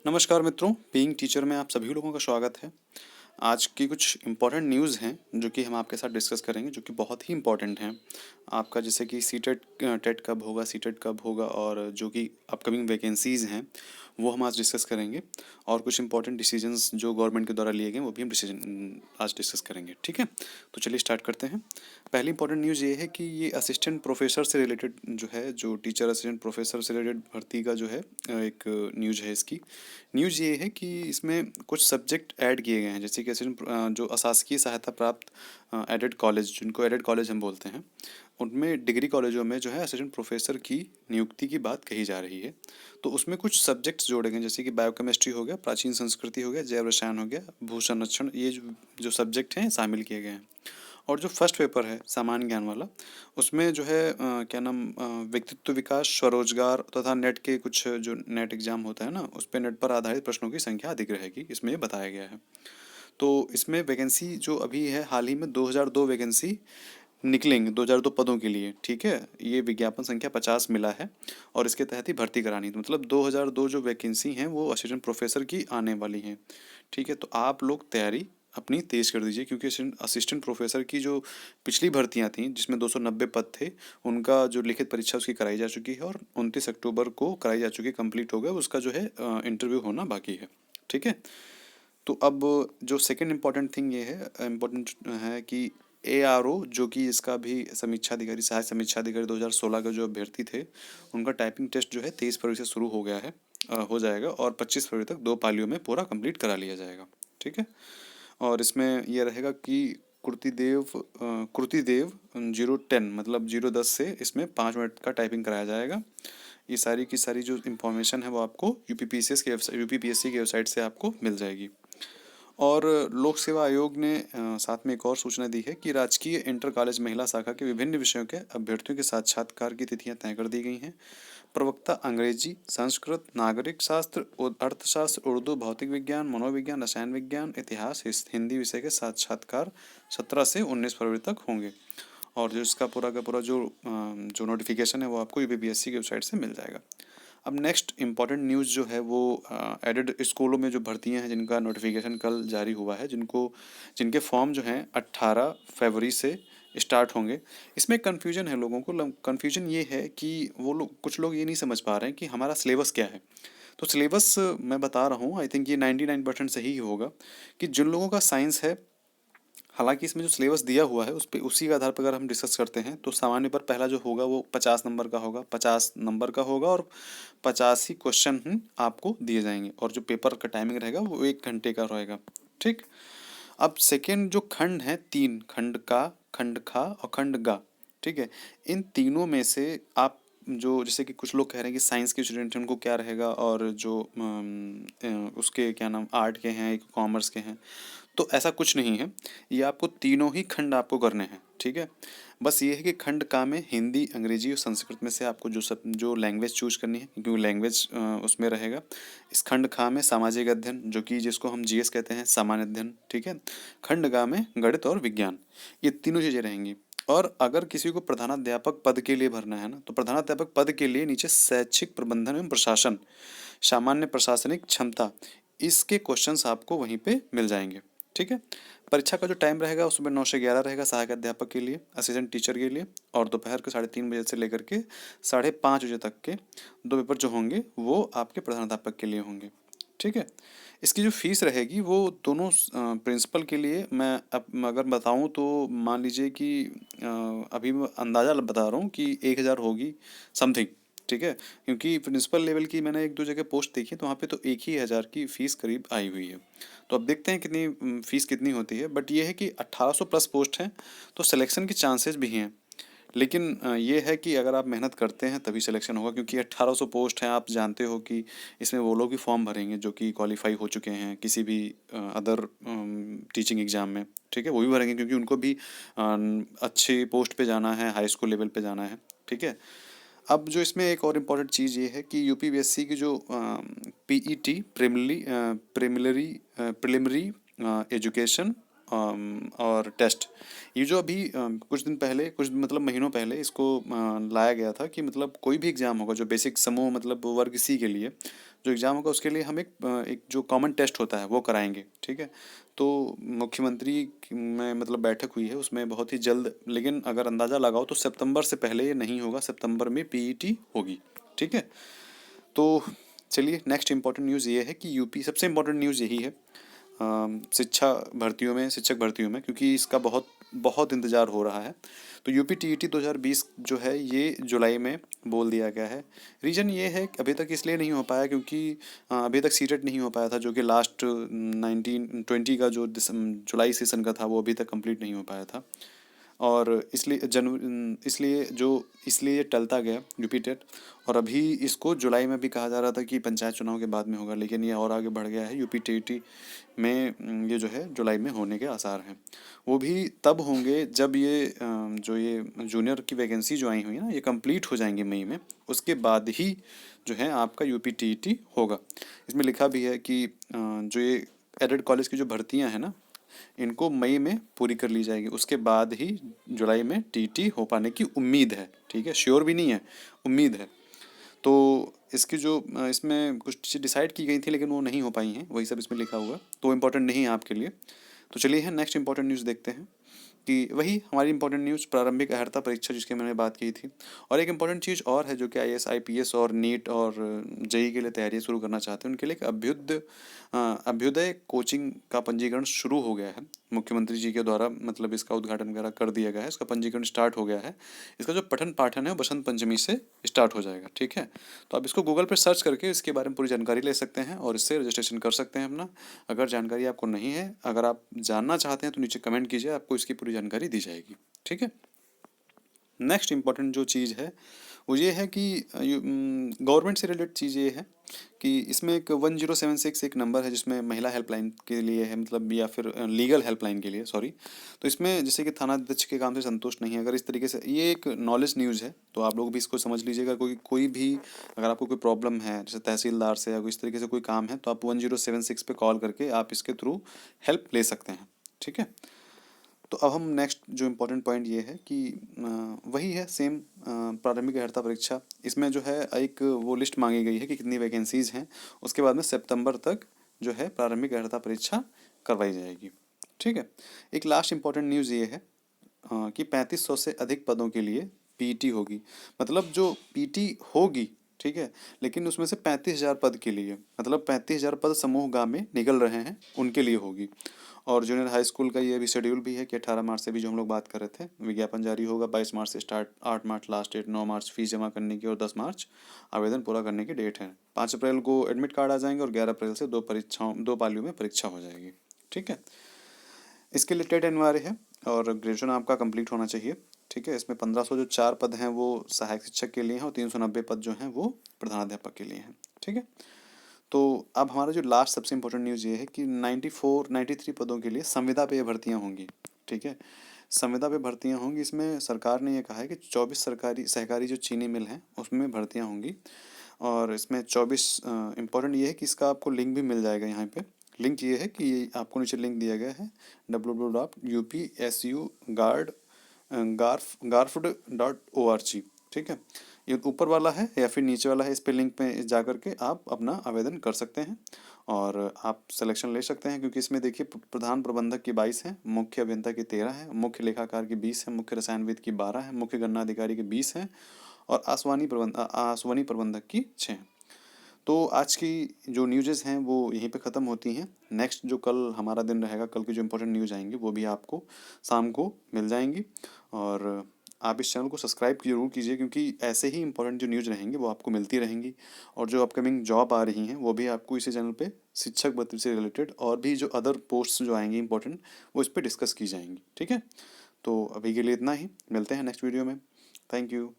नमस्कार मित्रों, being teacher में आप सभी लोगों का स्वागत है। आज की कुछ इम्पोर्टेंट न्यूज़ हैं जो कि हम आपके साथ डिस्कस करेंगे, जो कि बहुत ही इम्पोर्टेंट हैं। आपका जैसे कि सीटेट टेट कब होगा, सीटेट कब होगा, और जो कि अपकमिंग वैकेंसीज़ हैं वो हम आज डिस्कस करेंगे। और कुछ इंपॉर्टेंट डिसीजंस जो गवर्नमेंट के द्वारा लिए गए वो भी हम डिसीजन आज डिस्कस करेंगे। ठीक है, तो चलिए स्टार्ट करते हैं। पहली इंपॉर्टेंट न्यूज़ ये है कि ये असिस्टेंट प्रोफेसर से रिलेटेड जो है, जो टीचर असिस्टेंट प्रोफेसर से रिलेटेड भर्ती का जो है एक न्यूज़ है। इसकी न्यूज़ ये है कि इसमें कुछ सब्जेक्ट ऐड किए गए हैं, जैसे कि जो अशासकीय सहायता प्राप्त एडेड कॉलेज, जिनको एडेड कॉलेज हम बोलते हैं, उनमें डिग्री कॉलेजों में जो है असिस्टेंट प्रोफेसर की नियुक्ति की बात कही जा रही है। तो उसमें कुछ सब्जेक्ट्स जोड़े गए, जैसे कि बायोकेमिस्ट्री हो गया, प्राचीन संस्कृति हो गया, जैव रसायन हो गया, भू संरक्षण, ये जो सब्जेक्ट हैं शामिल किए गए हैं। और जो फर्स्ट पेपर है सामान्य ज्ञान वाला, उसमें जो है क्या नाम व्यक्तित्व विकास, स्वरोजगार तथा नेट के कुछ जो नेट एग्जाम होता है ना, उस पे नेट पर आधारित प्रश्नों की संख्या अधिक रहेगी, इसमें ये बताया गया है। तो इसमें वैकेंसी जो अभी है, हाल ही में 2002 वैकेंसी निकलेंगे 2002 पदों के लिए। ठीक है, ये विज्ञापन संख्या 50 मिला है और इसके तहत ही भर्ती करानी है। तो मतलब 2002 जो वैकेंसी हैं वो असिस्टेंट प्रोफेसर की आने वाली हैं। ठीक है, तो आप लोग तैयारी अपनी तेज कर दीजिए, क्योंकि असिस्टेंट प्रोफेसर की जो पिछली भर्तियां थीं जिसमें 290 पद थे, उनका जो लिखित परीक्षा उसकी कराई जा चुकी है और 29 अक्टूबर को कराई जा चुकी है, कंप्लीट हो गया, उसका जो है इंटरव्यू होना बाकी है। ठीक है, तो अब जो सेकंड इम्पोर्टेंट थिंग ये है, इम्पोर्टेंट है कि ARO, जो कि इसका भी समीक्षा अधिकारी, सहायक समीक्षा अधिकारी 2016 के जो अभ्यर्थी थे, उनका टाइपिंग टेस्ट जो है 23 फरवरी से शुरू हो गया है, हो जाएगा, और 25 फरवरी तक 2 पालियों में पूरा कंप्लीट करा लिया जाएगा। ठीक है, और इसमें यह रहेगा कि कृतिदेव 010 मतलब 010 से इसमें 5 मिनट का टाइपिंग कराया जाएगा। ये सारी की सारी जो इन्फॉर्मेशन है वो आपको यूपीपीएससी की वेबसाइट से आपको मिल जाएगी। और लोक सेवा आयोग ने साथ में एक और सूचना दी है कि राजकीय इंटर कॉलेज महिला शाखा के विभिन्न विषयों के अभ्यर्थियों के साक्षात्कार की तिथियां तय कर दी गई हैं। प्रवक्ता अंग्रेजी, संस्कृत, नागरिक शास्त्र, अर्थशास्त्र, उर्दू, भौतिक विज्ञान, मनोविज्ञान, रसायन विज्ञान, इतिहास, हिंदी विषय के साक्षात्कार 17 से 19 फरवरी तक होंगे। और जो इसका पूरा का पूरा जो नोटिफिकेशन है वो आपको यूपीपीएससी की वेबसाइट से मिल जाएगा। अब नेक्स्ट इम्पॉर्टेंट न्यूज़ जो है वो एडेड स्कूलों में जो भर्तियां हैं, जिनका नोटिफिकेशन कल जारी हुआ है, जिनके फॉर्म जो हैं 18 फरवरी से स्टार्ट होंगे। इसमें कन्फ्यूजन है लोगों को। कन्फ्यूजन ये है कि वो लोग, कुछ लोग ये नहीं समझ पा रहे हैं कि हमारा सिलेबस क्या है। तो सिलेबस मैं बता रहा हूँ, आई थिंक ये 99% सही ही होगा कि जिन लोगों का साइंस है, हालांकि इसमें जो सिलेबस दिया हुआ है उस पे, उसी के आधार पर अगर हम डिस्कस करते हैं, तो सामान्य पर पहला जो होगा वो 50 नंबर का होगा, 50 नंबर का होगा, और 50 ही क्वेश्चन आपको दिए जाएंगे, और जो पेपर का टाइमिंग रहेगा वो 1 घंटे का रहेगा। ठीक। अब सेकेंड जो खंड है, 3 खंड का, खंड खा और खंड गा। ठीक है, इन तीनों में से आप जो, जैसे कि कुछ लोग कह रहे हैं कि साइंस के स्टूडेंट हैं उनको क्या रहेगा, और जो उसके क्या नाम आर्ट के हैं, कॉमर्स के हैं, तो ऐसा कुछ नहीं है। ये आपको तीनों ही खंड आपको करने हैं। ठीक है, बस ये है कि खंड का में हिंदी, अंग्रेजी और संस्कृत में से आपको जो लैंग्वेज चूज करनी है, क्योंकि लैंग्वेज उसमें रहेगा। इस खंड खा में सामाजिक अध्ययन, जो कि जिसको हम जीएस कहते हैं, सामान्य अध्ययन। ठीक है, खंड गा में गणित और विज्ञान, ये तीनों चीज़ें रहेंगी। और अगर किसी को प्रधानाध्यापक पद के लिए भरना है ना, तो प्रधानाध्यापक पद के लिए नीचे शैक्षिक प्रबंधन एवं प्रशासन, सामान्य प्रशासनिक क्षमता, इसके क्वेश्चंस आपको वहीं पे मिल जाएंगे। ठीक है, परीक्षा का जो टाइम रहेगा उसमें 9 से 11 रहेगा सहायक अध्यापक के लिए, असिस्टेंट टीचर के लिए, और दोपहर के 3:30 बजे से लेकर के 5:30 बजे तक के 2 पेपर जो होंगे वो आपके प्रधानाध्यापक के लिए होंगे। ठीक है, इसकी जो फीस रहेगी वो दोनों प्रिंसिपल के लिए, मैं अब अगर बताऊं तो मान लीजिए कि अभी मैं अंदाज़ा बता रहा हूँ कि 1,000 होगी समथिंग। ठीक है, क्योंकि प्रिंसिपल लेवल की मैंने 1-2 जगह पोस्ट देखी, तो वहाँ पे तो 1,000 ही फीस करीब आई हुई है। तो अब देखते हैं कितनी फीस कितनी होती है, बट ये है कि 1800 प्लस पोस्ट हैं, तो सिलेक्शन के चांसेस भी हैं। लेकिन ये है कि अगर आप मेहनत करते हैं तभी सिलेक्शन होगा, क्योंकि 1800 पोस्ट हैं, आप जानते हो कि इसमें वो लोग भी फॉर्म भरेंगे जो कि क्वालिफाई हो चुके हैं किसी भी अदर टीचिंग एग्ज़ाम में। ठीक है, वो भी भरेंगे, क्योंकि उनको भी अच्छी पोस्ट पे जाना है, हाई स्कूल लेवल पे जाना है। ठीक है, अब जो इसमें एक और इम्पॉर्टेंट चीज़ ये है कि यूपीपीएससी की जो पीईटी, प्रिलिमिनरी एजुकेशन और टेस्ट, ये जो अभी कुछ दिन पहले, कुछ मतलब महीनों पहले इसको लाया गया था कि मतलब कोई भी एग्ज़ाम होगा जो बेसिक समूह मतलब वर्ग सी के लिए, जो एग्ज़ाम होगा उसके लिए हम एक जो कॉमन टेस्ट होता है वो कराएंगे, ठीक है। तो मुख्यमंत्री में मतलब बैठक हुई है, उसमें बहुत ही जल्द, लेकिन अगर अंदाज़ा लगाओ तो सितंबर से पहले ये नहीं होगा, सितंबर में पीईटी होगी, ठीक है। तो चलिए नेक्स्ट इम्पोर्टेंट न्यूज़ ये है कि यूपी, सबसे इम्पोर्टेंट न्यूज़ यही है शिक्षक भर्तियों में, क्योंकि इसका बहुत बहुत इंतज़ार हो रहा है। तो यूपी टीईटी 2020 जो है ये जुलाई में बोल दिया गया है। रीज़न ये है कि अभी तक इसलिए नहीं हो पाया क्योंकि अभी तक सीटेट नहीं हो पाया था, जो कि लास्ट 1920 का जो जुलाई सेशन का था वो अभी तक कंप्लीट नहीं हो पाया था। और इसलिए ये टलता गया यूपी टेट। और अभी इसको जुलाई में भी कहा जा रहा था कि पंचायत चुनाव के बाद में होगा, लेकिन ये और आगे बढ़ गया है। यूपी टीईटी में ये जो है जुलाई में होने के आसार हैं। वो भी तब होंगे जब जो ये जूनियर की वैकेंसी जो आई हुई है ना, ये कंप्लीट हो जाएंगी मई में, उसके बाद ही जो है आपका यूपी टीईटी होगा। इसमें लिखा भी है कि जो ये एडेड कॉलेज की जो भर्तियां हैं ना, इनको मई में पूरी कर ली जाएगी, उसके बाद ही जुलाई में टीटी हो पाने की उम्मीद है, ठीक है। श्योर भी नहीं है, उम्मीद है। तो इसकी जो इसमें कुछ चीज़ें डिसाइड की गई थी लेकिन वो नहीं हो पाई हैं, वही सब इसमें लिखा हुआ, तो इम्पोर्टेंट नहीं है आपके लिए। तो चलिए है नेक्स्ट इंपॉर्टेंट न्यूज़ देखते हैं कि वही हमारी इंपॉर्टेंट न्यूज़ प्रारंभिक अर्हता परीक्षा जिसकी मैंने बात की थी। और एक इंपॉर्टेंट चीज़ और है, जो कि आईएएस आईपीएस और नीट और जेई के लिए तैयारी शुरू करना चाहते हैं उनके लिए एक अभ्युदय कोचिंग का पंजीकरण शुरू हो गया है। मुख्यमंत्री जी के द्वारा मतलब इसका उद्घाटन वगैरह कर दिया गया है, इसका पंजीकरण स्टार्ट हो गया है। इसका जो पठन पाठन है वो बसंत पंचमी से स्टार्ट हो जाएगा, ठीक है। तो आप इसको गूगल पर सर्च करके इसके बारे में पूरी जानकारी ले सकते हैं और इससे रजिस्ट्रेशन कर सकते हैं अपना। अगर जानकारी आपको नहीं है, अगर आप जानना चाहते हैं तो नीचे कमेंट कीजिए, आपको इसकी पूरी जानकारी दी जाएगी, ठीक है। नेक्स्ट इम्पॉर्टेंट जो चीज़ है वो ये है कि गवर्नमेंट से रिलेटेड चीज़ ये है कि इसमें एक 1076 एक नंबर है जिसमें महिला हेल्पलाइन के लिए है, मतलब या फिर लीगल हेल्पलाइन के लिए, सॉरी। तो इसमें जैसे कि थानाध्यक्ष के काम से संतुष्ट नहीं है, अगर इस तरीके से, ये एक नॉलेज न्यूज़ है तो आप लोग भी इसको समझ लीजिएगा। कोई भी अगर आपको कोई प्रॉब्लम है जैसे तहसीलदार से या कोई इस तरीके से कोई काम है, तो आप 1076 पे कॉल करके आप इसके थ्रू हेल्प ले सकते हैं, ठीक है। तो अब हम नेक्स्ट जो इम्पोर्टेंट पॉइंट ये है कि वही है सेम प्रारंभिक अर्हता परीक्षा। इसमें जो है एक वो लिस्ट मांगी गई है कि कितनी वैकेंसीज़ हैं, उसके बाद में सितंबर तक जो है प्रारंभिक अर्हता परीक्षा करवाई जाएगी, ठीक है। एक लास्ट इम्पोर्टेंट न्यूज़ ये है कि 3500 से अधिक पदों के लिए पीटी होगी। मतलब जो पीटी होगी, ठीक है, लेकिन उसमें से 35,000 पद के लिए, मतलब 35,000 पद समूह ग में निकल रहे हैं उनके लिए होगी। और जूनियर हाई स्कूल का ये भी शेड्यूल भी है कि 18 मार्च से भी, जो हम लोग बात कर रहे थे, विज्ञापन जारी होगा। 22 मार्च से स्टार्ट, 8 मार्च लास्ट डेट, 9 मार्च फीस जमा करने की और 10 मार्च आवेदन पूरा करने की डेट है। 5 अप्रैल को एडमिट कार्ड आ जाएंगे और 11 अप्रैल से दो पालियों में परीक्षा हो जाएगी, ठीक है। इसके लिए टेट अनिवार्य है और ग्रेजुएशन आपका कंप्लीट होना चाहिए, ठीक है। इसमें 1500 जो 4 पद हैं वो सहायक शिक्षक के लिए हैं और 390 पद जो हैं वो प्रधानाध्यापक के लिए हैं, ठीक है। तो अब हमारा जो लास्ट सबसे इम्पोर्टेंट न्यूज़ ये है कि 93 पदों के लिए संविदा पे भर्तियां होंगी, ठीक है। संविदा पे भर्तियां होंगी, इसमें सरकार ने ये कहा है कि 24 सरकारी सहकारी जो चीनी मिल हैं उसमें भर्तियां होंगी। और इसमें 24 इम्पोर्टेंट ये है कि इसका आपको लिंक भी मिल जाएगा यहाँ पे। लिंक ये है कि आपको नीचे लिंक दिया गया है www.upsu-garfd.org, ठीक है। ये ऊपर वाला है या फिर नीचे वाला है, इस पे लिंक पे जा करके आप अपना आवेदन कर सकते हैं और आप सिलेक्शन ले सकते हैं। क्योंकि इसमें देखिए प्रधान प्रबंधक की 22 हैं, मुख्य अभियंता की 13 है, मुख्य लेखाकार की 20 है, मुख्य रसायनविद की 12 है, मुख्य गणना अधिकारी की 20 है और आसवानी प्रबंधक की 6 हैं। तो आज की जो न्यूज़ेस हैं वो यहीं पे ख़त्म होती हैं। नेक्स्ट जो कल हमारा दिन रहेगा, कल की जो इंपॉर्टेंट न्यूज़ आएंगी वो भी आपको शाम को मिल जाएंगी। और आप इस चैनल को सब्सक्राइब जरूर कीजिए, क्योंकि ऐसे ही इंपॉर्टेंट जो न्यूज़ रहेंगी वो आपको मिलती रहेंगी। और जो अपकमिंग जॉब आ रही हैं वो भी आपको इसी चैनल पे शिक्षक भर्ती से रिलेटेड और भी जो अदर पोस्ट जो आएंगी इंपॉर्टेंट, वो इस पर डिस्कस की जाएंगी, ठीक है। तो अभी के लिए इतना ही, मिलते हैं नेक्स्ट वीडियो में। Thank you.